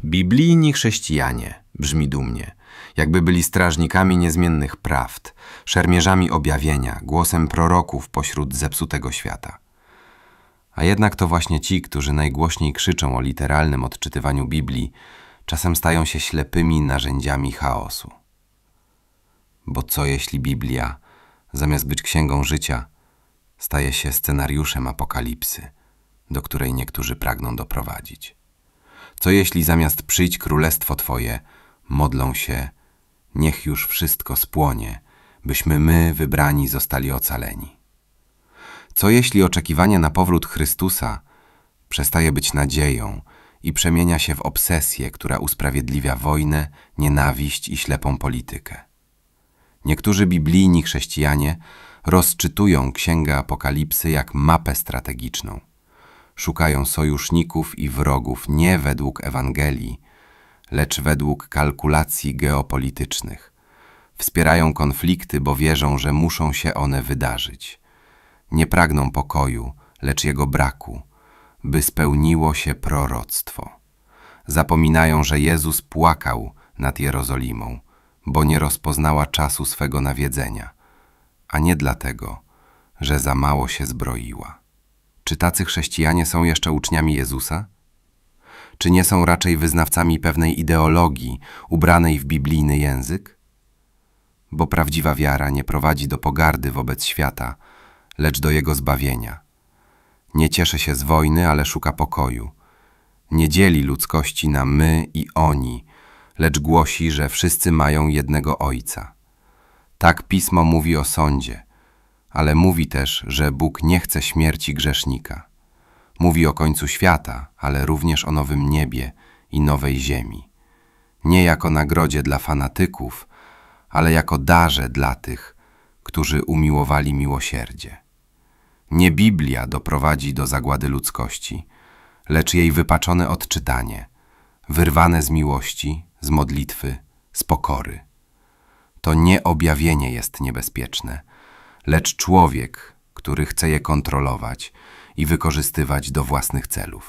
Biblijni chrześcijanie, brzmi dumnie, jakby byli strażnikami niezmiennych prawd, szermierzami objawienia, głosem proroków pośród zepsutego świata. A jednak to właśnie ci, którzy najgłośniej krzyczą o literalnym odczytywaniu Biblii, czasem stają się ślepymi narzędziami chaosu. Bo co jeśli Biblia, zamiast być księgą życia, staje się scenariuszem apokalipsy, do której niektórzy pragną doprowadzić? Co jeśli zamiast przyjdź królestwo Twoje, modlą się, niech już wszystko spłonie, byśmy my, wybrani, zostali ocaleni? Co jeśli oczekiwanie na powrót Chrystusa przestaje być nadzieją i przemienia się w obsesję, która usprawiedliwia wojnę, nienawiść i ślepą politykę? Niektórzy biblijni chrześcijanie rozczytują Księgę Apokalipsy jak mapę strategiczną. Szukają sojuszników i wrogów nie według Ewangelii, lecz według kalkulacji geopolitycznych. Wspierają konflikty, bo wierzą, że muszą się one wydarzyć. Nie pragną pokoju, lecz jego braku, by spełniło się proroctwo. Zapominają, że Jezus płakał nad Jerozolimą, bo nie rozpoznała czasu swego nawiedzenia, a nie dlatego, że za mało się zbroiła. Czy tacy chrześcijanie są jeszcze uczniami Jezusa? Czy nie są raczej wyznawcami pewnej ideologii ubranej w biblijny język? Bo prawdziwa wiara nie prowadzi do pogardy wobec świata, lecz do jego zbawienia. Nie cieszy się z wojny, ale szuka pokoju. Nie dzieli ludzkości na my i oni, lecz głosi, że wszyscy mają jednego Ojca. Tak Pismo mówi o sądzie, ale mówi też, że Bóg nie chce śmierci grzesznika. Mówi o końcu świata, ale również o nowym niebie i nowej ziemi. Nie jako nagrodzie dla fanatyków, ale jako darze dla tych, którzy umiłowali miłosierdzie. Nie Biblia doprowadzi do zagłady ludzkości, lecz jej wypaczone odczytanie, wyrwane z miłości, z modlitwy, z pokory. To nie objawienie jest niebezpieczne, lecz człowiek, który chce je kontrolować i wykorzystywać do własnych celów.